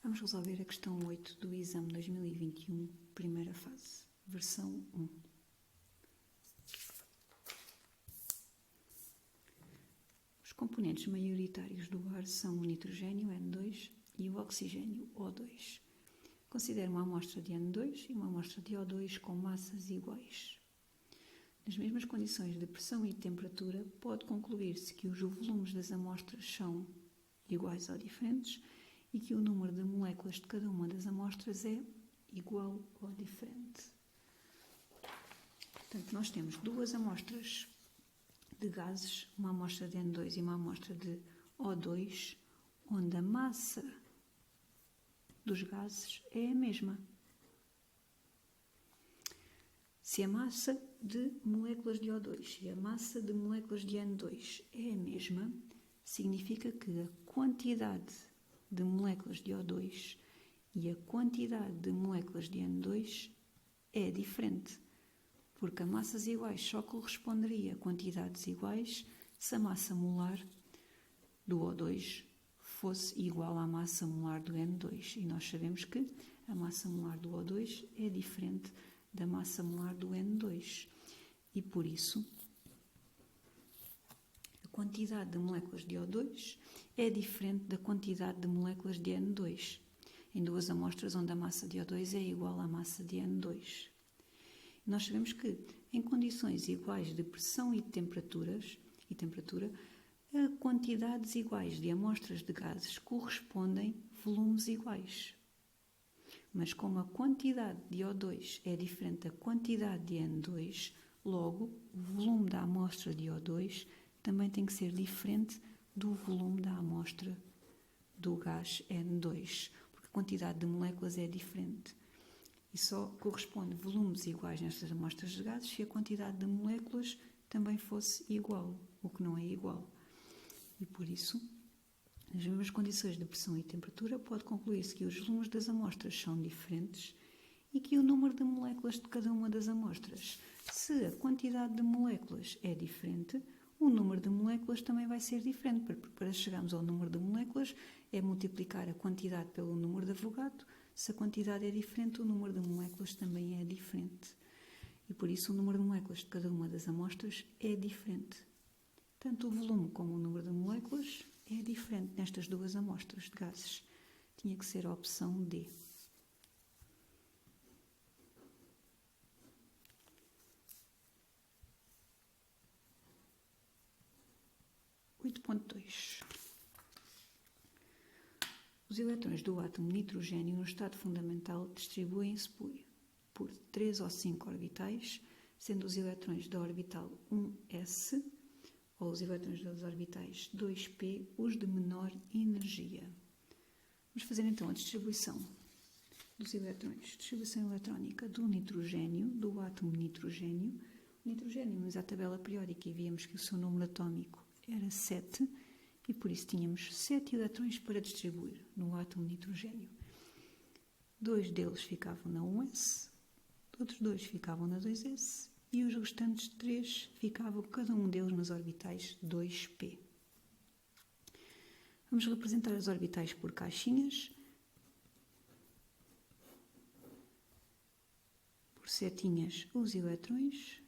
Vamos resolver a questão 8 do exame 2021, primeira fase, versão 1. Os componentes maioritários do ar são o nitrogênio, N2, e o oxigênio, O2. Considere uma amostra de N2 e uma amostra de O2 com massas iguais. Nas mesmas condições de pressão e temperatura, pode concluir-se que os volumes das amostras são iguais ou diferentes e que o número de moléculas de cada uma das amostras é igual ou diferente. Portanto, nós temos duas amostras de gases, uma amostra de N2 e uma amostra de O2, onde a massa dos gases é a mesma. Se a massa de moléculas de O2 e a massa de moléculas de N2 é a mesma, significa que a quantidade de moléculas de O2 e a quantidade de moléculas de N2 é diferente, porque a massas iguais só corresponderia a quantidades iguais se a massa molar do O2 fosse igual à massa molar do N2. E nós sabemos que a massa molar do O2 é diferente da massa molar do N2. E por isso, a quantidade de moléculas de O2 é diferente da quantidade de moléculas de N2, em duas amostras onde a massa de O2 é igual à massa de N2. Nós sabemos que, em condições iguais de pressão e temperatura, a quantidades iguais de amostras de gases correspondem volumes iguais. Mas como a quantidade de O2 é diferente da quantidade de N2, logo, o volume da amostra de O2 também tem que ser diferente do volume da amostra do gás N2, porque a quantidade de moléculas é diferente. E só corresponde volumes iguais nestas amostras de gases se a quantidade de moléculas também fosse igual, o que não é igual. E por isso, nas mesmas condições de pressão e temperatura, pode concluir-se que os volumes das amostras são diferentes e que o número de moléculas de cada uma das amostras. Se a quantidade de moléculas é diferente, o número de moléculas também vai ser diferente. Para chegarmos ao número de moléculas, é multiplicar a quantidade pelo número de Avogadro. Se a quantidade é diferente, o número de moléculas também é diferente. E por isso, o número de moléculas de cada uma das amostras é diferente. Tanto o volume como o número de moléculas é diferente nestas duas amostras de gases. Tinha que ser a opção D. Os elétrons do átomo nitrogênio no estado fundamental distribuem-se por 3 ou 5 orbitais, sendo os elétrons da orbital 1s ou os elétrons das orbitais 2p os de menor energia. Vamos fazer então a distribuição dos elétrons, distribuição eletrónica do nitrogênio, do átomo nitrogênio. O nitrogênio, vimos à tabela periódica e víamos que o seu número atómico era 7, e por isso tínhamos 7 elétrons para distribuir no átomo nitrogênio. 2 deles ficavam na 1s, outros 2 ficavam na 2s, e os restantes 3 ficavam cada um deles nas orbitais 2p. Vamos representar as orbitais por caixinhas. Por setinhas, os elétrons.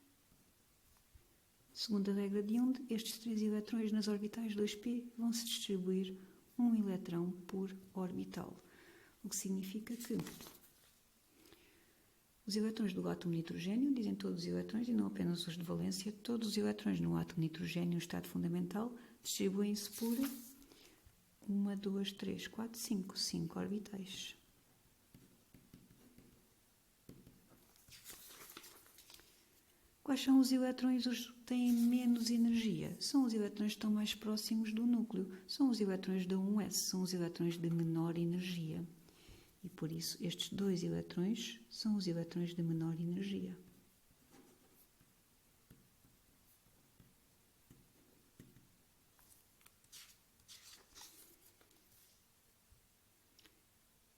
Segundo a regra de Hund, estes 3 elétrons nas orbitais 2p vão se distribuir um elétrão por orbital, o que significa que os elétrons do átomo nitrogênio, dizem todos os elétrons e não apenas os de valência, todos os elétrons no átomo nitrogênio no estado fundamental distribuem-se por 1, 2, 3, 4, 5 orbitais. Quais são os elétrons que têm menos energia? São os elétrons que estão mais próximos do núcleo. São os elétrons da 1s, são os elétrons de menor energia. E por isso, estes 2 elétrons são os elétrons de menor energia.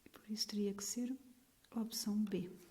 E por isso teria que ser a opção B.